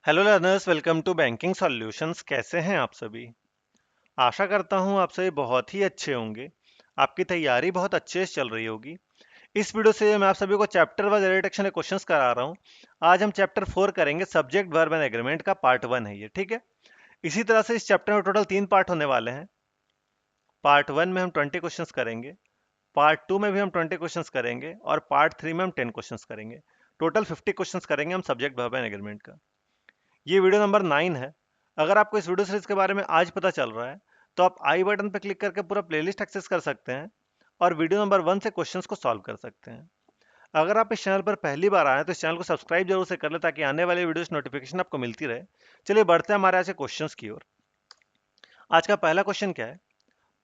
Hello learners, welcome to banking solutions. कैसे हैं आप सभी? आशा करता हूं आप सभी बहुत ही अच्छे होंगे। आपकी तैयारी बहुत अच्छे से चल रही होगी। इस वीडियो से मैं आप सभी को चैप्टर वाइज रिडक्शन के क्वेश्चंस करा रहा हूं। आज हम चैप्टर 4 करेंगे। सब्जेक्ट वर्ब एंड एग्रीमेंट का पार्ट 1 है ये, ठीक है। इसी तरह से इस चैप्टर में टोटल 3 पार्ट होने वाले हैं। पार्ट 1 में हम 20 क्वेश्चंस करेंगे, पार्ट 2 में भी हम 20 क्वेश्चंस करेंगे और पार्ट 3 में हम 10 क्वेश्चंस करेंगे। टोटल 50 क्वेश्चंस करेंगे हम सब्जेक्ट वर्ब एंड एग्रीमेंट का। ये वीडियो नंबर 9 है। अगर आपको इस वीडियो सीरीज के बारे में आज पता चल रहा है तो आप आई बटन पर क्लिक करके पूरा प्लेलिस्ट एक्सेस कर सकते हैं और वीडियो नंबर 1 से क्वेश्चंस को सॉल्व कर सकते हैं। अगर आप इस चैनल पर पहली बार आए हैं तो इस चैनल को सब्सक्राइब जरूर से कर ले ताकि आने वाले वीडियोस नोटिफिकेशन आपको मिलती रहे। चलिए बढ़ते हैं हमारे आज के क्वेश्चंस की ओर। आज का पहला क्वेश्चन क्या है?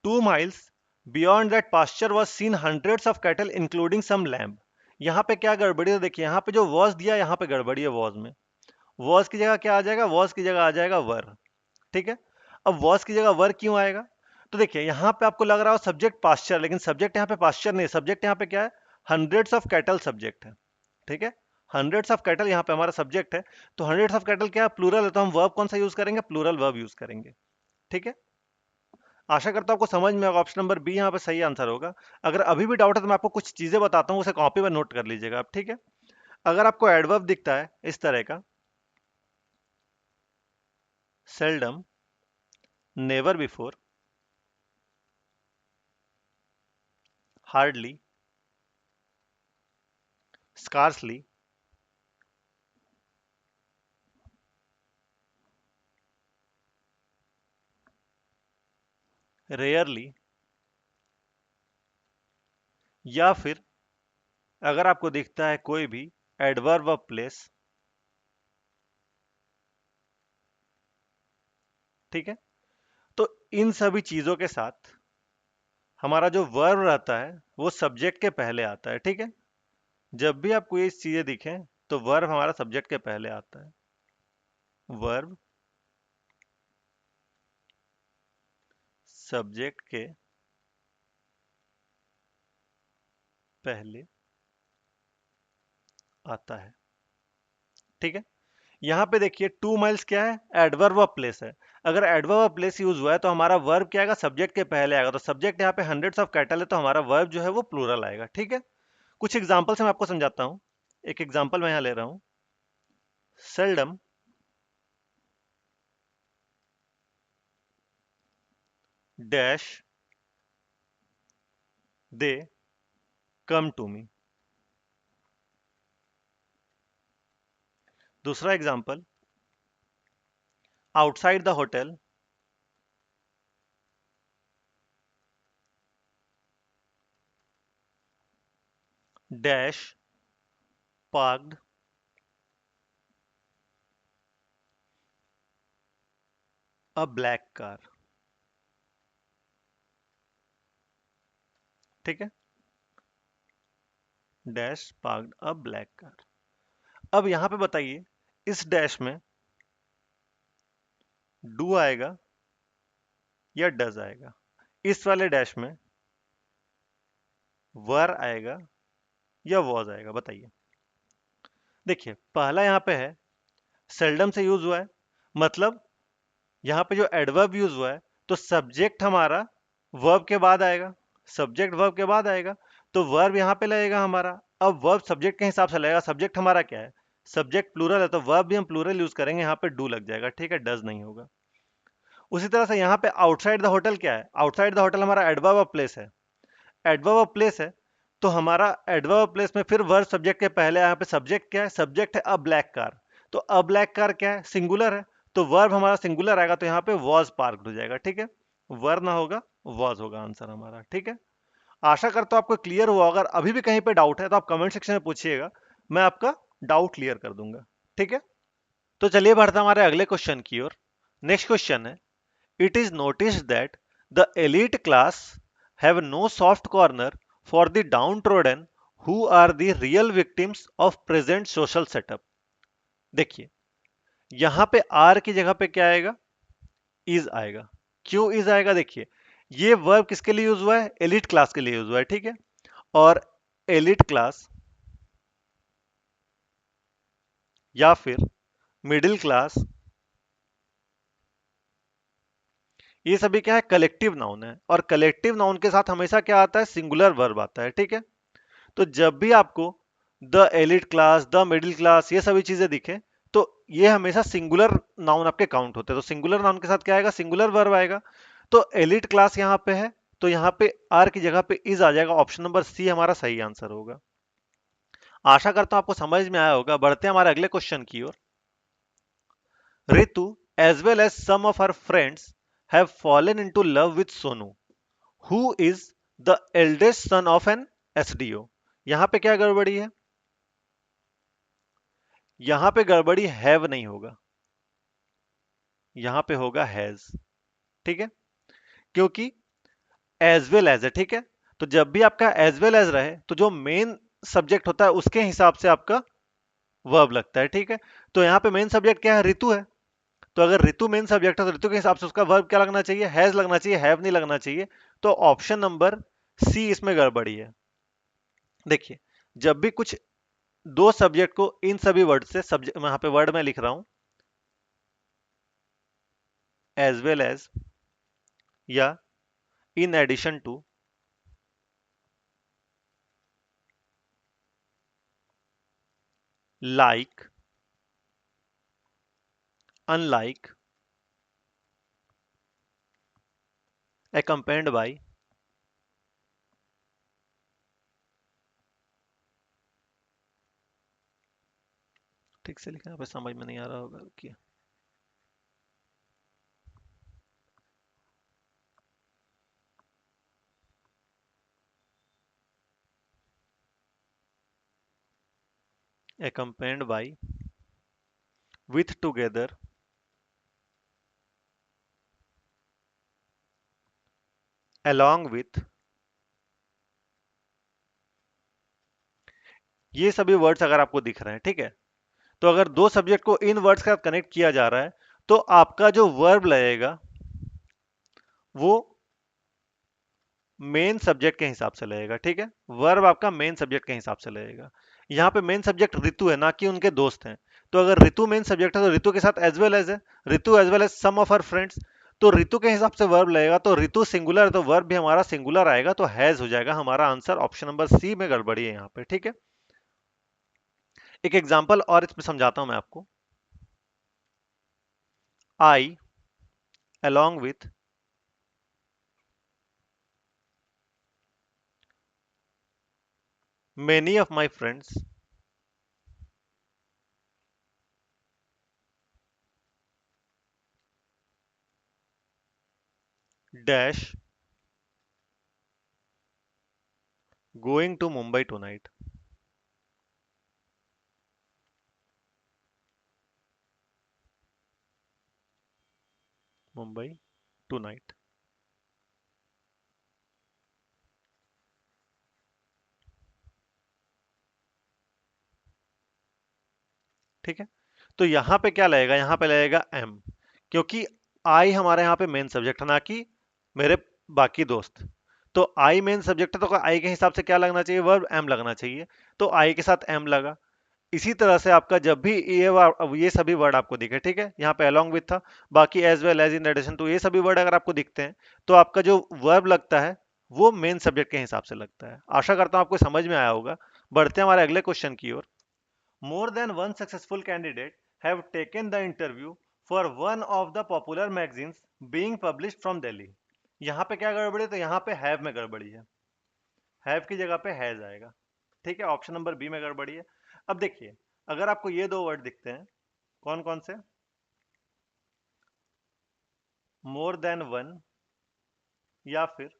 2 miles beyond that pasture was seen hundreds of cattle including some lamb। यहाँ पे क्या गड़बड़ी है? देखिए यहाँ पे जो was दिया, यहाँ पे गड़बड़ी है। was में was की जगह क्या आ जाएगा? was की जगह आ जाएगा वर। ठीक है। अब वॉस की जगह वर क्यों आएगा? तो देखिए यहाँ पे आपको लग रहा हो सब्जेक्ट पास्चर, लेकिन सब्जेक्ट यहाँ पे पास्चर नहीं है। सब्जेक्ट यहाँ पे क्या है? हंड्रेड्स ऑफ कैटल सब्जेक्ट है। ठीक है। हंड्रेड्स ऑफ कैटल यहाँ पे हमारा सब्जेक्ट है। तो हंड्रेड्स ऑफ कैटल क्या है? प्लूरल है, तो हम वर्ब कौन सा यूज करेंगे? प्लूरल वर्ब यूज करेंगे। ठीक है। आशा करता हूँ आपको समझ में होगा। ऑप्शन नंबर बी यहाँ पे सही आंसर होगा। अगर अभी भी डाउट है तो मैं आपको कुछ चीजें बताता हूँ, उसे कॉपी पर नोट कर लीजिएगा आप। ठीक है। अगर आपको एडवर्ब दिखता है इस तरह का, seldom, never before, hardly, scarcely, rarely, या फिर अगर आपको दिखता है कोई भी एडवर्ब ऑफ प्लेस, ठीक है, तो इन सभी चीजों के साथ हमारा जो वर्ब रहता है वो सब्जेक्ट के पहले आता है। ठीक है। जब भी आपको ये चीजें दिखें तो वर्ब हमारा सब्जेक्ट के पहले आता है। वर्ब सब्जेक्ट के पहले आता है। ठीक है। यहाँ पे देखिए 2 miles क्या है? एडवर्ब ऑफ प्लेस है। अगर एडवर्ब ऑफ प्लेस यूज हुआ है तो हमारा वर्ब क्या आएगा? सब्जेक्ट के पहले आएगा। तो सब्जेक्ट यहाँ पे हंड्रेड्स ऑफ कैटल है, तो हमारा वर्ब जो है वो प्लूरल आएगा। ठीक है। कुछ एग्जाम्पल से मैं आपको समझाता हूँ। एक एग्जाम्पल मैं यहाँ ले रहा हूँ। Seldom dash they come to me. दूसरा example, outside the hotel dash parked a black car. ठीक है। Dash parked a black car. अब यहां पे बताइए इस डैश में डू आएगा या डज आएगा? इस वाले डैश में वर आएगा या वॉज आएगा? बताइए। देखिए पहला यहाँ पे है सेल्डम से यूज हुआ है, मतलब यहाँ पे जो एडवर्ब यूज हुआ है तो सब्जेक्ट हमारा वर्ब के बाद आएगा। सब्जेक्ट वर्ब के बाद आएगा तो वर्ब यहाँ पे लगेगा हमारा। अब वर्ब सब्जेक्ट के हिसाब से लगेगा। सब्जेक्ट हमारा क्या है? सब्जेक्ट प्लूरल है, तो वर्ब भी हम प्लूरल यूज करेंगे। यहाँ पे डू लग जाएगा। ठीक है। डज नहीं होगा। उसी तरह से यहाँ पे आउटसाइड द होटल क्या है? आउटसाइड द होटल हमारा एडवर्ब ऑफ प्लेस है। एडवर्ब ऑफ प्लेस है तो हमारा एडवर्ब ऑफ प्लेस में फिर वर्ब सब्जेक्ट के पहले। यहाँ पे सब्जेक्ट क्या है? सब्जेक्ट है अ ब्लैक कार। तो अ ब्लैक कार क्या है? सिंगुलर है, तो वर्ब हमारा सिंगुलर आएगा, तो यहाँ पे वॉज पार्क्ड हो जाएगा। ठीक है। वर ना होगा, वॉज होगा आंसर हमारा। ठीक है। आशा करता हूं आपको क्लियर हुआ। अगर अभी भी कहीं पे डाउट है तो आप कमेंट सेक्शन में पूछिएगा, मैं आपका डाउट क्लियर कर दूंगा। ठीक है। तो चलिए बढ़ते हैं हमारे अगले क्वेश्चन की ओर। नेक्स्ट क्वेश्चन है, it is noticed that the elite class have no soft corner for the downtrodden who are the real victims of present social setup। देखिए यहां पे आर की जगह पे क्या आएगा? इज आएगा। क्यों इज आएगा? देखिए ये वर्ब किसके लिए यूज हुआ है? एलिट क्लास के लिए यूज हुआ है। ठीक है। और एलिट क्लास या फिर मिडिल क्लास, ये सभी क्या है, कलेक्टिव नाउन है, और कलेक्टिव नाउन के साथ हमेशा क्या आता है, सिंगुलर वर्ब आता है, ठीक है। तो जब भी आपको the elite class, the middle class, ये सभी चीजें दिखे, तो ये हमेशा सिंगुलर नाउन आपके काउंट होते हैं। तो सिंगुलर नाउन के साथ क्या आएगा, सिंगुलर वर्ब आएगा। तो एलिट क्लास यहाँ पे है, तो यहाँ पे आर की जगह पे इज आ जाएगा। ऑप्शन नंबर सी हमारा सही आंसर होगा। आशा करता हूं आपको समझ में आया होगा। बढ़ते हैं हमारे अगले क्वेश्चन की ओर। Ritu as well as some of her friends have fallen into love with Sonu, who is the eldest son of an SDO। यहां पे क्या गड़बड़ी है, यहां पे गड़बड़ी हैव नहीं होगा, यहां पे होगा हैज, ठीक है, क्योंकि एज वेल एज है, ठीक है। तो जब भी आपका एज वेल एज रहे, तो जो मेन सब्जेक्ट होता है उसके हिसाब से आपका वर्ब लगता है, ठीक है। तो यहाँ पे मेन सब्जेक्ट क्या है, ऋतु है। तो अगर ऋतु मेन सब्जेक्ट है, तो ऋतु के हिसाब से उसका वर्ब क्या लगना चाहिए, हैज लगना चाहिए, हैव नहीं लगना चाहिए। तो ऑप्शन नंबर सी इसमें गड़बड़ी है। देखिए, जब भी कुछ दो सब्जेक्ट को इन सभी वर्ड से, सब्जेक्ट यहाँ पे वर्ड में लिख रहा हूं, एज वेल एज या in addition to, like, unlike, accompanied by, ठीक से लिखा, यहाँ पे समझ में नहीं आ रहा होगा, रुकिए। accompanied by, with together, along with, ये सभी वर्ड्स अगर आपको दिख रहे हैं, ठीक है। तो अगर दो सब्जेक्ट को इन वर्ड्स के साथ कनेक्ट किया जा रहा है, तो आपका जो वर्ब लगेगा वो मेन सब्जेक्ट के हिसाब से लगेगा, ठीक है। वर्ब आपका मेन सब्जेक्ट के हिसाब से लगेगा। यहाँ पे मेन सब्जेक्ट ऋतु है, ना कि उनके दोस्त हैं। तो अगर ऋतु मेन सब्जेक्ट है, तो ऋतु के साथ एज वेल एज है, Ritu as well as some of her friends. तो ऋतु के हिसाब से वर्ब लगेगा, तो ऋतु सिंगुलर है, तो वर्ब भी हमारा सिंगुलर आएगा, तो हैज हो जाएगा हमारा आंसर। ऑप्शन नंबर सी में गड़बड़ी है यहाँ पे, ठीक है। एक एग्जाम्पल और इसमें समझाता हूं मैं आपको। आई along with many of my friends dash going to Mumbai tonight। Mumbai tonight, ठीक है। तो यहां पे क्या लगेगा, यहां पे लगेगा एम, क्योंकि आई हमारे यहाँ पे मेन सब्जेक्ट है, ना कि मेरे बाकी दोस्त। तो आई मेन सब्जेक्ट है, तो आई के हिसाब से क्या लगना चाहिए, वर्ब एम लगना चाहिए। तो आई के साथ एम लगा। इसी तरह से आपका जब भी ये सभी वर्ड आपको दिखे, ठीक है, यहाँ पे अलोंग विथ था, बाकी as well as, in addition to, ये सभी वर्ड अगर आपको दिखते हैं, तो आपका जो वर्ब लगता है वो मेन सब्जेक्ट के हिसाब से लगता है। आशा करता हूँ आपको समझ में आया होगा। बढ़ते हैं हमारे अगले क्वेश्चन की ओर। More than one successful candidate have taken the interview for one of the popular magazines being published from Delhi। यहाँ पे क्या गड़बड़ी है, तो यहाँ पे हैव में गड़बड़ी है, हैव की जगह पे हैज आएगा, ठीक है। ऑप्शन नंबर बी में गड़बड़ी है। अब देखिए, अगर आपको ये दो वर्ड दिखते हैं, कौन कौन से, मोर देन वन या फिर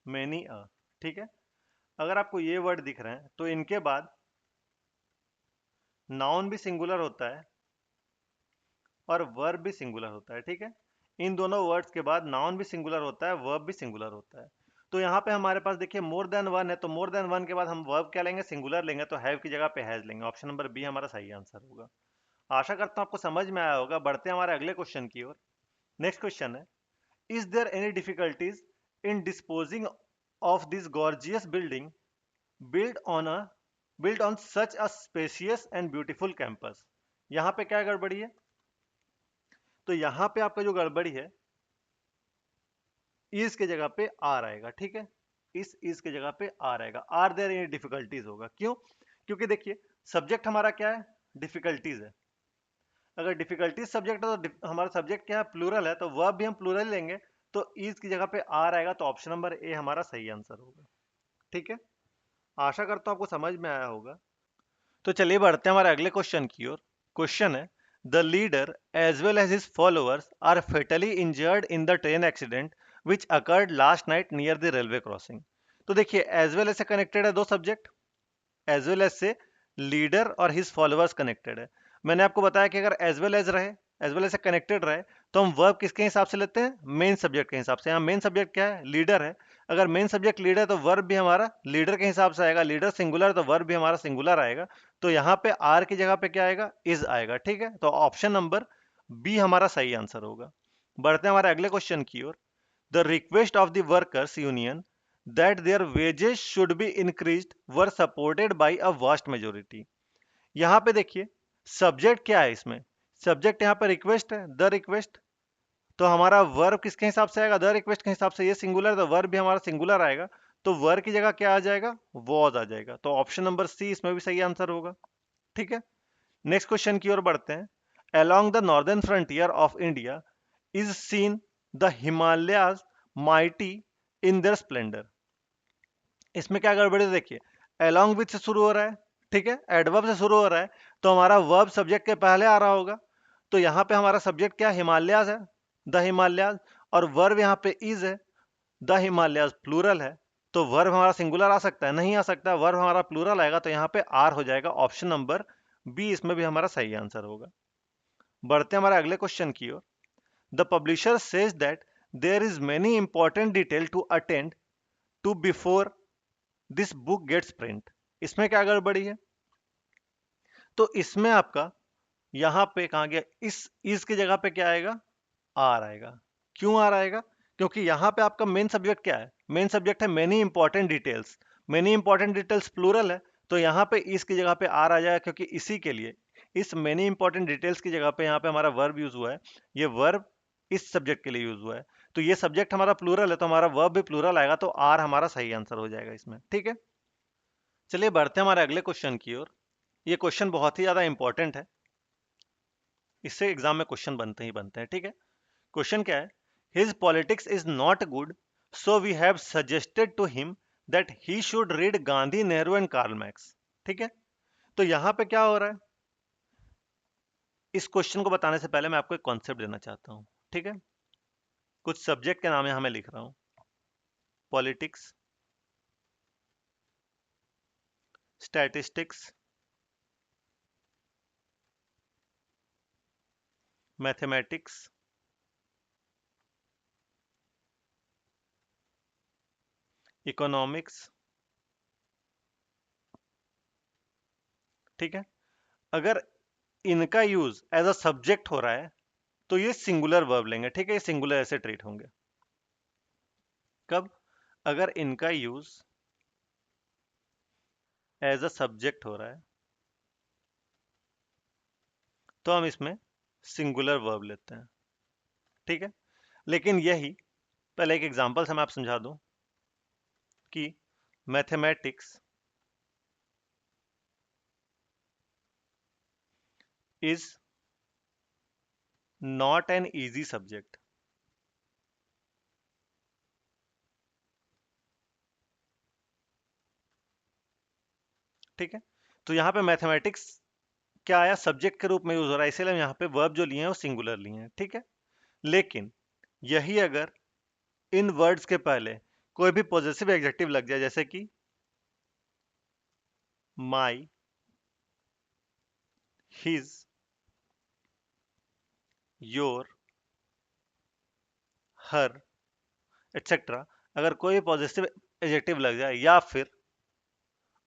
मेनी अ, ठीक है। अगर आपको ये वर्ड दिख रहे हैं, तो इनके बाद नाउन भी सिंगुलर होता है और वर्ब भी सिंगुलर होता है, ठीक है। इन दोनों वर्ड्स के बाद नाउन भी सिंगुलर होता है, वर्ब भी सिंगुलर होता है। तो यहाँ पे हमारे पास देखिए मोर देन वन है, तो मोर देन वन के बाद हम वर्ब क्या लेंगे, सिंगुलर लेंगे, तो हैव की जगह पे हैज लेंगे। ऑप्शन नंबर बी हमारा सही आंसर होगा। आशा करता हूँ आपको समझ में आया होगा। बढ़ते हैं हमारे अगले क्वेश्चन की ओर। नेक्स्ट क्वेश्चन है, is there any difficulties in disposing of this gorgeous building built on a built on such a spacious and beautiful campus. यहाँ पे क्या गड़बड़ी है? तो यहाँ पे आपका जो गड़बड़ी है, इस के जगह पे आर आएगा, ठीक है। इस के जगह पे आर आएगा, आर देयर एनी डिफिकल्टीज होगा। क्यों? क्योंकि देखिए सब्जेक्ट हमारा क्या है? डिफिकल्टीज है। अगर डिफिकल्टीज सब्जेक्ट है तो हमारा सब्जेक्ट क्या है? प्लूरल है, तो वर्ब भी हम प्लूरल लेंगे। तो इस की जगह पे आर आएगा, तो ऑप्शन नंबर ए हमारा सही आंसर होगा। ठीक है, आशा करता हूँ आपको समझ में आया होगा। तो चलिए बढ़ते हैं हमारे अगले क्वेश्चन की ओर। क्वेश्चन है, the leader as well as his followers are fatally injured in the train accident which occurred last night near the railway crossing. तो देखिए एज वेल एज से कनेक्टेड है दो सब्जेक्ट, एज वेल एज से leader और his followers connected है। मैंने आपको बताया कि अगर एज वेल एज रहे, एज वेल एज से कनेक्टेड रहे, तो हम वर्ब किसके हिसाब से लेते हैं? मेन सब्जेक्ट के हिसाब से। यहाँ मेन सब्जेक्ट क्या है? लीडर है। अगर मेन सब्जेक्ट लीडर है तो वर्ब भी हमारा लीडर के हिसाब से आएगा। लीडर सिंगुलर तो वर्ब भी हमारा सिंगुलर आएगा। तो यहाँ पे आर की जगह पे क्या आएगा? इज आएगा। ठीक है, तो ऑप्शन नंबर बी हमारा सही आंसर होगा। बढ़ते हैं हमारे अगले क्वेश्चन की ओर। The request of the workers union that their wages should be increased were supported by a vast majority। यहां पे देखिए सब्जेक्ट क्या है इसमें? सब्जेक्ट यहाँ पे रिक्वेस्ट है, द रिक्वेस्ट। तो हमारा वर्ब किसके हिसाब से आएगा? द रिक्वेस्ट के हिसाब से। ये सिंगुलर, तो वर्ब भी हमारा सिंगुलर आएगा। तो वर्ब की जगह क्या आ जाएगा? वॉज आ जाएगा। तो ऑप्शन नंबर सी इसमें भी सही आंसर होगा। ठीक है, नेक्स्ट क्वेश्चन की ओर बढ़ते हैं। Along the northern frontier of India is seen the Himalayas mighty in their Splendor. इसमें क्या गड़बड़ी है? देखिए अलोंग विथ से शुरू हो रहा है, ठीक है, एडवर्ब से शुरू हो रहा है, तो हमारा वर्ब सब्जेक्ट के पहले आ रहा होगा। तो यहाँ पे हमारा सब्जेक्ट क्या? हिमालयाज है, द हिमालयाज। और वर्ब यहाँ पे इज है, द हिमालयाज प्लूरल है। तो वर्ब हमारा सिंगुलर आ सकता है? नहीं आ सकता। वर्ब हमारा प्लूरल आएगा, तो यहाँ पे आर हो जाएगा। ऑप्शन नंबर बी इसमें भी हमारा सही आंसर होगा। बढ़ते हैं हमारे अगले क्वेश्चन की ओर। The publisher says that there is many important detail to attend to before this book gets print. इसमें क्या गड़बड़ी है? तो इसमें आपका यहां पे कहा गया, इस की जगह पे क्या आएगा? आर आएगा। क्यों आर आएगा? क्योंकि यहां पे आपका मेन सब्जेक्ट क्या है? मेन सब्जेक्ट है many important details. Many important details plural है, तो यहाँ पे इस की जगह पे आर आ जाएगा, क्योंकि इसी के लिए, इस मेनी इंपॉर्टेंट डिटेल्स की जगह पे यहाँ पे हमारा वर्ब यूज हुआ है। ये वर्ब इस सब्जेक्ट के लिए यूज हुआ है। तो ये सब्जेक्ट हमारा प्लूरल है, तो हमारा वर्ब भी प्लूरल आएगा। तो आर हमारा सही आंसर हो जाएगा इसमें। ठीक है, चलिए बढ़ते हैं हमारे अगले क्वेश्चन की ओर। ये क्वेश्चन बहुत ही ज्यादा इंपॉर्टेंट है, इससे एग्जाम में क्वेश्चन बनते ही बनते हैं। ठीक है, क्वेश्चन क्या है? His politics is not good, so we have suggested to him that he should read Gandhi, Nehru and Karl Marx. ठीक है, तो यहां पे क्या हो रहा है? इस क्वेश्चन को बताने से पहले मैं आपको एक कॉन्सेप्ट देना चाहता हूं। ठीक है, कुछ सब्जेक्ट के नाम यहां मैं लिख रहा हूं। Politics, statistics, mathematics, economics. ठीक है, अगर इनका यूज एज अ सब्जेक्ट हो रहा है, तो ये सिंगुलर वर्ब लेंगे। ठीक है, ये सिंगुलर ऐसे ट्रीट होंगे। कब? अगर इनका यूज एज अ सब्जेक्ट हो रहा है, तो हम इसमें सिंगुलर वर्ब लेते हैं। ठीक है, लेकिन यही पहले एक एग्जांपल से मैं आप समझा दूं कि mathematics is not an easy subject. ठीक है, तो यहाँ पे मैथमेटिक्स क्या आया? सब्जेक्ट के रूप में यूज हो रहा है, इसीलिए हम यहाँ पे वर्ब जो लिए हैं वो सिंगुलर लिए हैं। ठीक है, लेकिन यही अगर इन वर्ड्स के पहले कोई भी पॉजिटिव एडजेक्टिव लग जाए, जैसे कि माई, हिज, योर, हर, एटसेट्रा, अगर कोई पॉजिटिव एडजेक्टिव लग जाए या फिर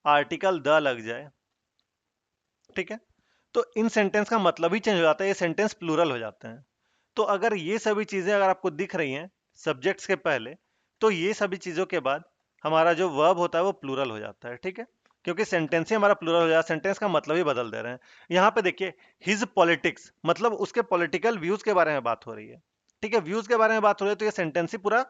आर्टिकल द लग जाए, ठीक है, तो इन सेंटेंस का मतलब ही चेंज हो जाता है, ये सेंटेंस प्लूरल हो जाते हैं। तो अगर ये सभी चीजें अगर आपको दिख रही हैं सब्जेक्ट्स के पहले, तो ये सभी चीजों के बाद हमारा जो वर्ब होता है वो प्लूरल हो जाता है। ठीक है, क्योंकि सेंटेंस ही हमारा प्लूरल हो जाएगा, सेंटेंस का मतलब ही बदल दे रहे हैं। यहाँ पे देखिए हिज पॉलिटिक्स, मतलब उसके पॉलिटिकल व्यूज के बारे में बात हो रही है। ठीक है, व्यूज के बारे में बात हो रही है तो ये सेंटेंस ही पूरा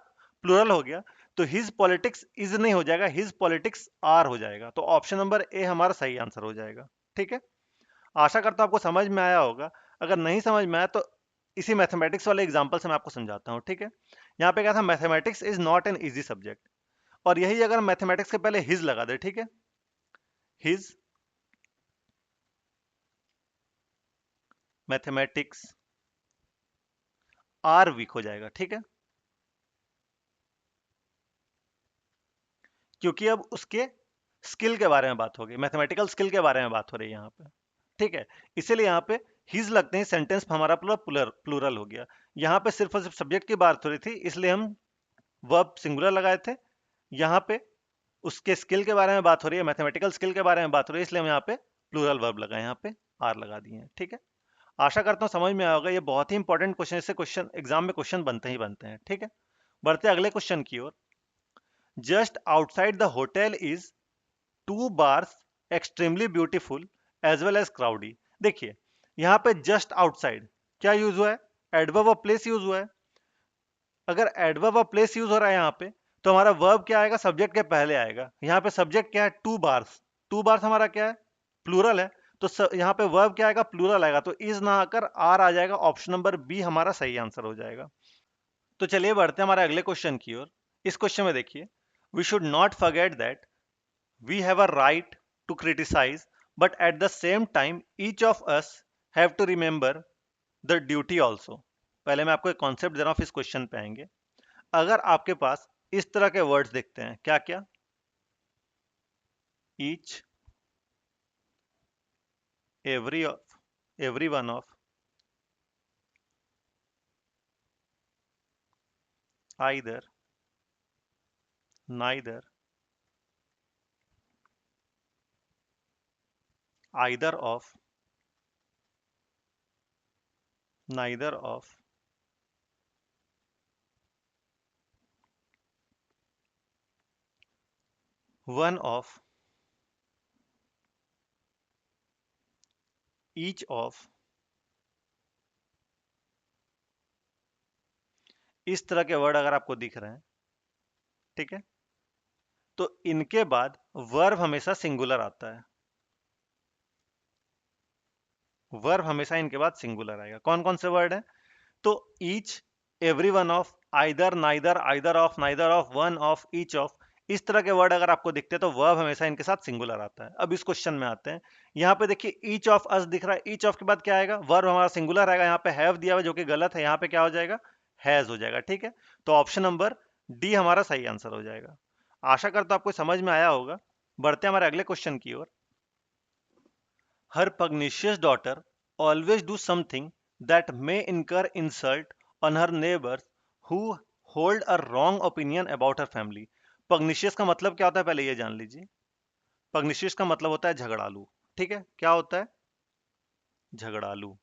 प्लूरल हो गया। तो हिज पॉलिटिक्स इज नहीं हो जाएगा, हिज पॉलिटिक्स आर हो जाएगा। तो ऑप्शन नंबर ए हमारा सही आंसर हो जाएगा। ठीक है, आशा करता हूं आपको समझ में आया होगा। अगर नहीं समझ में आया तो इसी मैथमेटिक्स वाले एग्जांपल से मैं आपको समझाता हूं। ठीक है, यहाँ पे क्या था, mathematics is not an easy subject, और यही अगर मैथमेटिक्स के पहले हिज लगा दे, ठीक है, हिज मैथमेटिक्स आर वीक हो जाएगा। ठीक है, क्योंकि अब उसके स्किल के बारे में बात होगी, मैथमेटिकल स्किल के बारे में बात हो रही है यहाँ पे। ठीक है, इसीलिए यहाँ पे हिज लगते हैं, सेंटेंस हमारा पूरा प्लूरल हो गया। यहाँ पे सिर्फ और सिर्फ सब्जेक्ट की बात हो रही थी, इसलिए हम वर्ब सिंगुलर लगाए थे। यहाँ पे उसके स्किल के बारे में बात हो रही है, मैथमेटिकल स्किल के बारे में बात हो रही है, इसलिए हम यहाँ पे प्लूरल वर्ब लगाए, यहाँ पे आर लगा दिए हैं। ठीक है, आशा करता हूँ समझ में आया होगा। ये बहुत ही इंपॉर्टेंट क्वेश्चन, इससे क्वेश्चन एग्जाम में क्वेश्चन बनते ही बनते हैं। ठीक है, बढ़ते अगले क्वेश्चन की ओर। Just outside the hotel is two bars extremely beautiful as well as crowdy. देखिए यहाँ पे जस्ट आउटसाइड क्या यूज हुआ है, एडवर्ब ऑफ प्लेस यूज हुआ है। अगर एडवर्ब ऑफ प्लेस यूज हो रहा है यहाँ पे, तो हमारा वर्ब क्या आएगा, सब्जेक्ट के पहले आएगा। यहाँ पे सब्जेक्ट क्या है, टू बार्स, टू बार्स हमारा क्या है, प्लूरल है। तो यहाँ पे वर्ब क्या आएगा, प्लूरल आएगा, तो इज ना आकर आर आ जाएगा। ऑप्शन नंबर बी हमारा सही आंसर हो जाएगा। तो चलिए बढ़ते हैं हमारे अगले क्वेश्चन की ओर। इस क्वेश्चन में देखिए, we should not forget that we have a right to criticize, but at the same time each of us have to remember the duty also। पहले मैं आपको एक कॉन्सेप्ट दे रहा हूं, फिर इस क्वेश्चन पे आएंगे। अगर आपके पास इस तरह के वर्ड्स दिखते हैं, क्या क्या, each, every of, every one of, either, neither, either of, neither of, one of, each of, इस तरह के वर्ड अगर आपको दिख रहे हैं, ठीक है, तो इनके बाद वर्ब हमेशा सिंगुलर आता है। वर्ब हमेशा इनके बाद सिंगुलर आएगा। कौन कौन से वर्ड है, तो each, every one of, either, neither, either of, neither of, one of, each of, इस तरह के वर्ड अगर आपको दिखते हैं तो वर्ब हमेशा इनके साथ सिंगुलर आता है। अब इस क्वेश्चन में आते हैं। यहाँ पे देखिए ईच ऑफ अस दिख रहा है, ईच ऑफ के बाद क्या आएगा, वर्ब हमारा सिंगुलर आएगा। यहाँ पे हैव दिया हुआ जो कि गलत है, यहाँ पे क्या हो जाएगा, हैज हो जाएगा। ठीक है, तो ऑप्शन नंबर डी हमारा सही आंसर हो जाएगा। आशा करता हूं आपको समझ में आया होगा। बढ़ते हैं हमारे अगले क्वेश्चन की ओर। Her pugnacious daughter always do something that may incur insult on her neighbors who hold a wrong opinion about her family। पग्निशियस का मतलब क्या होता है, पहले ये जान लीजिए। पग्निशियस का मतलब होता है झगड़ालू। ठीक है, क्या होता है, झगड़ालू।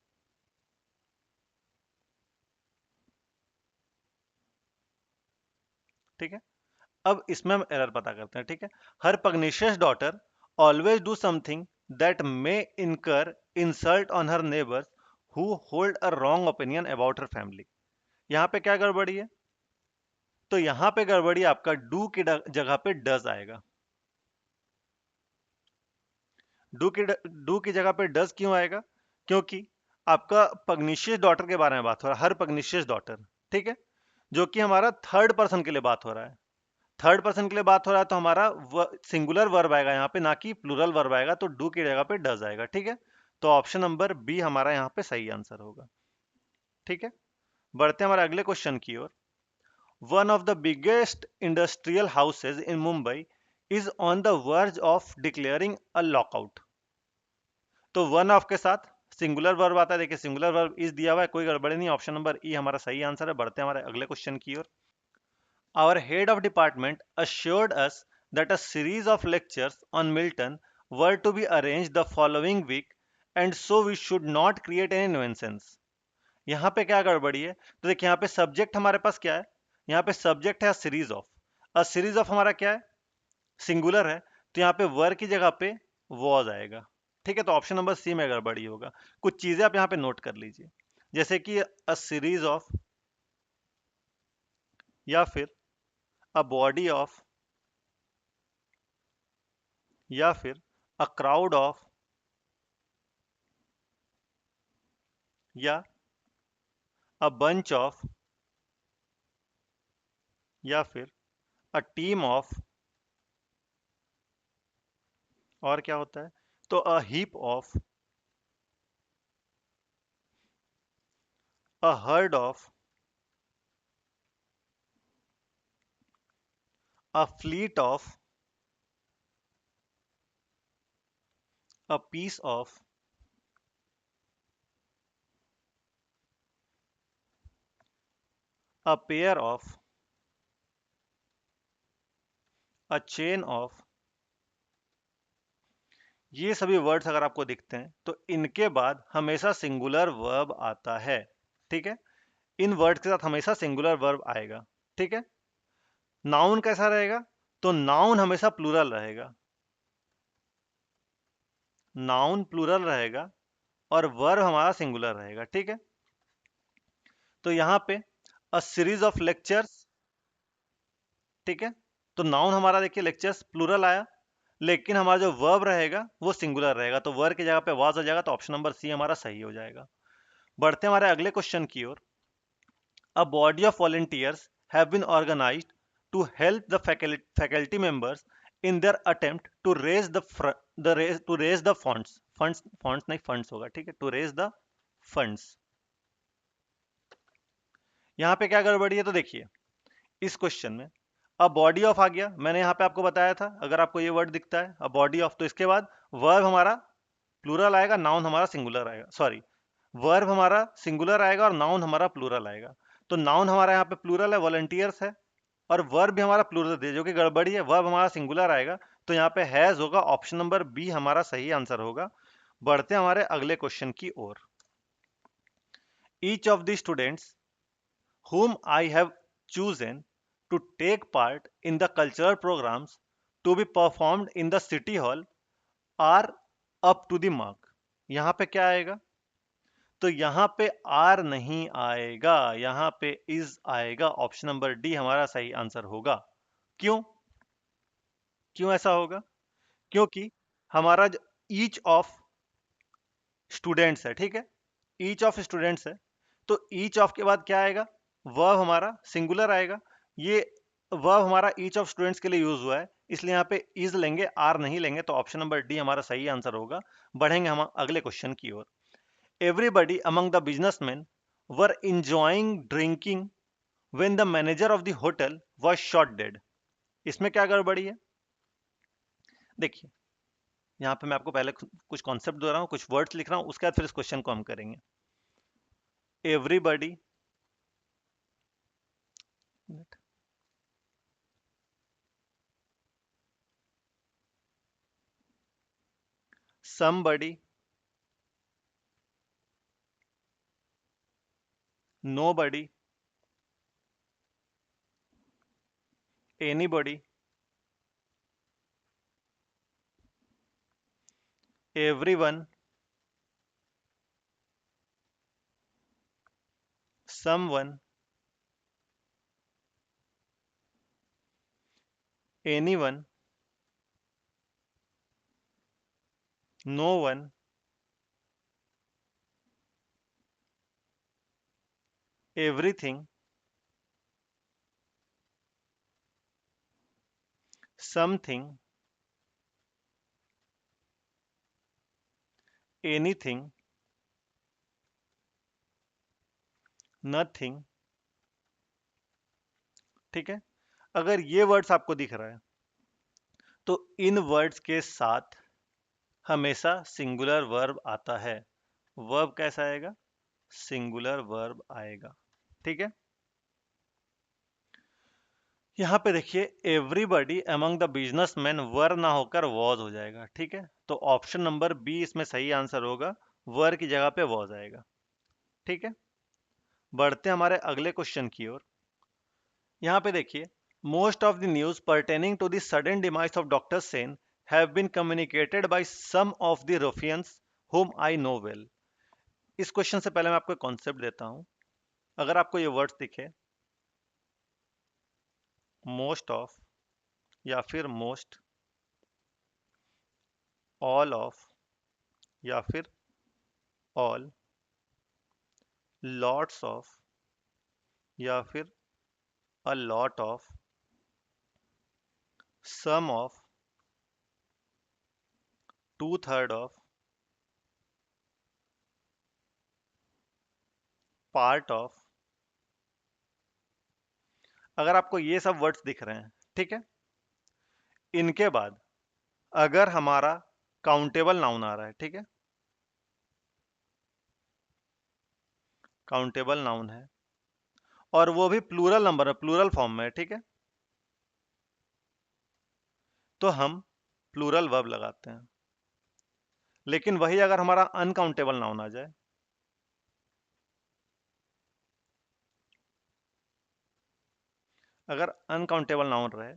ठीक है, अब इसमें हम एरर पता करते हैं। ठीक है, her pugnacious daughter always do something that may incur insult on her neighbours who hold a wrong opinion about her family. यहाँ पे क्या गड़बड़ी है, तो यहां पे गड़बड़ी आपका डू की जगह पे डज आएगा। डू की जगह पे डज क्यों आएगा, क्योंकि आपका पग्निशियस डॉटर के बारे में बात हो रहा है, हर पग्निशियस डॉटर। ठीक है, जो कि हमारा थर्ड पर्सन के लिए बात हो रहा है। थर्ड पर्सन के लिए बात हो रहा है तो हमारा सिंगुलर वर्ब आएगा यहाँ पे, ना कि प्लूरल वर्ब आएगा। तो डू की जगह पे डज आएगा। ठीक है, तो ऑप्शन नंबर बी हमारा यहाँ पे सही आंसर होगा। ठीक है, बढ़ते हैं हमारे अगले क्वेश्चन की ओर। One of the biggest industrial houses in Mumbai is on the verge of declaring a lockout। तो वन ऑफ के साथ सिंगुलर वर्ब आता है। देखिए सिंगुलर वर्ब इज दिया हुआ है, कोई गड़बड़ी नहीं। ऑप्शन नंबर ई हमारा सही आंसर है। बढ़ते हैं हमारे अगले क्वेश्चन की ओर। Our head of department assured us that a series of lectures on Milton were to be arranged the following week and so we should not create any nuisance। यहाँ पे क्या गड़बड़ी है, तो देखिए यहाँ पे सब्जेक्ट हमारे पास क्या है, यहाँ पे सब्जेक्ट है series of. A series of हमारा क्या है, सिंगुलर है। तो यहाँ पे वर की जगह पे वॉज आएगा। ठीक है, तो ऑप्शन नंबर सी में गड़बड़ी होगा। कुछ चीजें आप यहाँ पे नोट कर लीजिए, जैसे कि अ सीरीज ऑफ, या फिर अ बॉडी ऑफ, या फिर अ क्राउड ऑफ, या अ बंच ऑफ, या फिर अ टीम ऑफ, और क्या होता है, तो a heap of, a herd of, a fleet of, a piece of, a pair of, a chain of. ये सभी वर्ड्स अगर आपको दिखते हैं तो इनके बाद हमेशा सिंगुलर वर्ब आता है। ठीक है, इन वर्ड्स के साथ हमेशा सिंगुलर वर्ब आएगा। ठीक है, नाउन कैसा रहेगा, तो नाउन हमेशा प्लूरल रहेगा, नाउन प्लूरल रहेगा और वर्ब हमारा सिंगुलर रहेगा। ठीक है, तो यहाँ पे अ सीरीज ऑफ लेक्चर्स। ठीक है, तो नाउन हमारा देखिए लेक्चर्स प्लूरल आया, लेकिन हमारा जो वर्ब रहेगा वो सिंगुलर रहेगा, तो वर्ब की जगह पे वाज आ जाएगा, तो ऑप्शन नंबर सी हमारा सही हो जाएगा। बढ़ते हमारे अगले क्वेश्चन की ओर। A body of volunteers have been organized to help the faculty members in their attempt to raise the funds नहीं funds होगा, ठीक है, to raise the funds। यहाँ पे क्या गड़बड़ी है, तो देखिए इस क्वेश्चन में अ बॉडी ऑफ आ गया, मैंने यहाँ पे आपको बताया था, अगर आपको ये वर्ड दिखता है अ बॉडी ऑफ, तो इसके बाद वर्ब हमारा प्लूरल आएगा, नाउन हमारा सिंगुलर आएगा, सॉरी, वर्ब हमारा सिंगुलर आएगा और नाउन हमारा प्लूरल आएगा। तो नाउन हमारा यहाँ पे प्लूरल है, वॉलंटियर्स है, और वर्ब भी हमारा प्लूरल दे, जो कि गड़बड़ी है, वर्ब हमारा सिंगुलर आएगा, तो यहाँ पे हैज होगा, ऑप्शन नंबर बी हमारा सही आंसर होगा। बढ़ते हमारे अगले क्वेश्चन की ओर। Each of the students whom I have chosen to take part in the cultural programs to be performed in the city hall are up to the mark। यहाँ पे क्या आएगा, तो यहाँ पे आर नहीं आएगा, यहाँ पे इज आएगा, ऑप्शन नंबर डी हमारा सही आंसर होगा। क्यों, क्यों ऐसा होगा, क्योंकि हमारा ईच ऑफ स्टूडेंट्स है, ठीक है, ईच ऑफ स्टूडेंट्स है, तो ईच ऑफ के बाद क्या आएगा, वर्ब हमारा सिंगुलर आएगा, ये वर्ब हमारा ईच ऑफ स्टूडेंट्स के लिए यूज हुआ है, इसलिए यहाँ पे इज लेंगे, आर नहीं लेंगे, तो ऑप्शन नंबर डी हमारा सही आंसर होगा। बढ़ेंगे हम अगले क्वेश्चन की ओर। Everybody among the businessman were enjoying drinking when the manager of the hotel was shot dead. इसमें क्या गड़बड़ी है, देखिए यहाँ पे मैं आपको पहले कुछ कॉन्सेप्ट दे रहा हूँ, कुछ वर्ड्स लिख रहा हूँ, उसके बाद फिर इस क्वेश्चन को हम करेंगे। Everybody, somebody, nobody, anybody, everyone, someone, anyone, no one, everything, something, anything, nothing। ठीक है, अगर ये वर्ड्स आपको दिख रहा है तो इन वर्ड्स के साथ हमेशा सिंगुलर वर्ब आता है। वर्ब कैसा आएगा, सिंगुलर वर्ब आएगा। ठीक है, यहाँ पे देखिए एवरीबडी अमंग द बिजनेसमैन वर ना होकर वॉज हो जाएगा। ठीक है, तो ऑप्शन नंबर बी इसमें सही आंसर होगा, वर की जगह पे वॉज आएगा। ठीक है, बढ़ते हमारे अगले क्वेश्चन की ओर। यहाँ पे देखिए most of the news pertaining to the sudden demise of doctor Sen have been communicated by some of the ruffians whom I know well। इस क्वेश्चन से पहले मैं आपको कॉन्सेप्ट देता हूं। अगर आपको ये वर्ड्स दिखे, मोस्ट ऑफ या फिर मोस्ट, ऑल ऑफ या फिर ऑल, लॉट्स ऑफ या फिर a lot of, some of, two third of, part of, अगर आपको ये सब वर्ड्स दिख रहे हैं, ठीक है, इनके बाद अगर हमारा काउंटेबल नाउन आ रहा है, ठीक है, काउंटेबल नाउन है और वो भी प्लूरल नंबर है, प्लूरल फॉर्म में है, ठीक है, तो हम प्लूरल वर्ब लगाते हैं। लेकिन वही अगर हमारा अनकाउंटेबल नाउन आ जाए, अगर अनकाउंटेबल नाउन रहे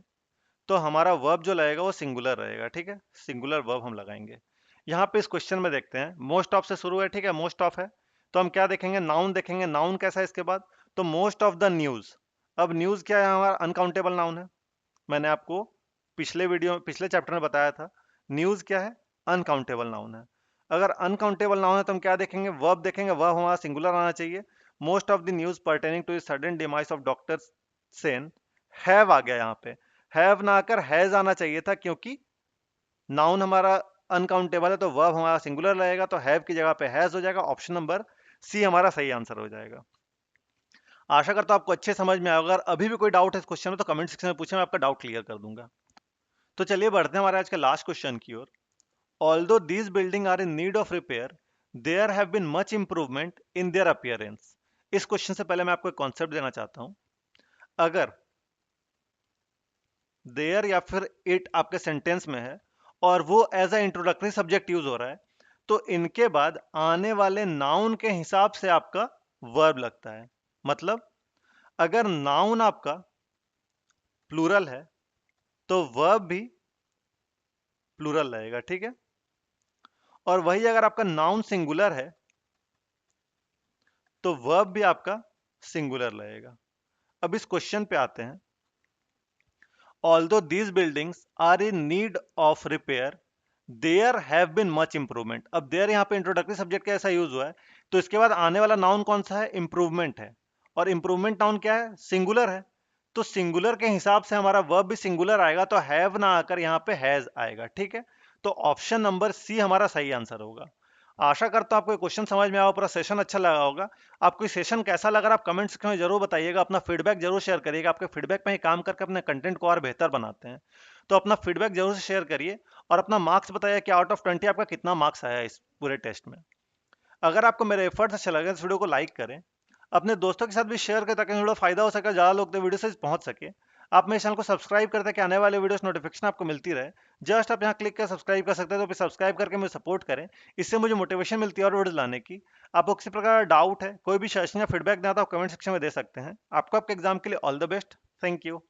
तो हमारा वर्ब जो लगेगा वो सिंगुलर रहेगा, ठीक है, सिंगुलर वर्ब हम लगाएंगे। यहाँ पे इस क्वेश्चन में देखते हैं, मोस्ट ऑफ से शुरू है, ठीक है, मोस्ट ऑफ है, तो हम क्या देखेंगे, नाउन देखेंगे, नाउन कैसा है इसके बाद, तो मोस्ट ऑफ द न्यूज। अब न्यूज क्या है, हमारा अनकाउंटेबल नाउन है। मैंने आपको पिछले चैप्टर में बताया था, न्यूज क्या है, अनकाउंटेबल नाउन है। अगर अनकाउंटेबल नाउन है तो हम क्या देखेंगे, वर्ब देखेंगे, वर्ब हमारा सिंगुलर आना चाहिए। Most of the news pertaining to sudden demise of doctor Sen, have आ गया यहाँ पे, हैव ना आकर हैज आना चाहिए था, क्योंकि नाउन हमारा अनकाउंटेबल है तो वर्ब हमारा सिंगुलर रहेगा, तो हैव की जगह पे हैज हो जाएगा। ऑप्शन नंबर सी हमारा सही आंसर हो जाएगा। आशा करता हूं आपको अच्छे समझ में आएगा। अगर अभी भी कोई डाउट है इस क्वेश्चन में तो कमेंट सेक्शन में पूछे, मैं आपका डाउट क्लियर कर दूंगा। तो चलिए बढ़ते हैं हमारे आज के लास्ट क्वेश्चन की ओर। Although these building are in need of repair, there have been much improvement in their appearance. इस क्वेश्चन से पहले मैं आपको एक कॉन्सेप्ट देना चाहता हूं। अगर देयर या फिर इट आपके सेंटेंस में है और वो as a introductory subject use हो रहा है, तो इनके बाद आने वाले नाउन के हिसाब से आपका वर्ब लगता है। मतलब अगर नाउन आपका प्लूरल है तो वर्ब भी प्लूरल रहेगा, ठीक है, और वही अगर आपका नाउन सिंगुलर है तो वर्ब भी आपका सिंगुलर रहेगा। अब इस क्वेश्चन पे आते हैं। Although these buildings are in need of repair, there have been much improvement. अब देयर यहाँ पे इंट्रोडक्टरी सब्जेक्ट कैसा यूज हुआ है, तो इसके बाद आने वाला नाउन कौन सा है, इंप्रूवमेंट है, और इंप्रूवमेंट नाउन क्या है, सिंगुलर है, तो सिंगुलर के हिसाब से हमारा वर्ब भी सिंगुलर आएगा, तो हैव ना आकर यहाँ पे हैज आएगा, ठीक है, तो ऑप्शन नंबर सी हमारा सही आंसर होगा। आशा करता हूं आपको क्वेश्चन समझ में आया, पूरा सेशन अच्छा लगा होगा। आपको ये सेशन कैसा लगा आप कमेंट सेक्शन में जरूर बताइएगा, अपना फीडबैक जरूर शेयर करिएगा। आपके फीडबैक पे ही काम करके अपने कंटेंट को और बेहतर बनाते हैं, तो अपना फीडबैक जरूर से शेयर करिए और अपना मार्क्स बताइए कि आउट ऑफ 20 आपका कितना मार्क्स आया इस पूरे टेस्ट में। अगर आपको मेरे एफर्ट्स अच्छे लगे तो इस वीडियो को लाइक करें, अपने दोस्तों के साथ भी शेयर करें ताकि वीडियो फायदा हो सके, ज़्यादा लोग तो वीडियो से पहुंच सके। आप मेरे चैनल को सब्सक्राइब करते कि आने वाले वीडियोस नोटिफिकेशन आपको मिलती रहे। जस्ट आप यहाँ क्लिक कर सब्सक्राइब कर सकते हैं, तो फिर सब्सक्राइब करके मुझे सपोर्ट करें, इससे मुझे मोटिवेशन मिलती है और वीडियोस लाने की। आपको किसी प्रकार का डाउट है, कोई भी सजेशन या फीडबैक देना तो आप कमेंट सेक्शन में दे सकते हैं। आपको आपके एग्जाम के लिए all the best. Thank you.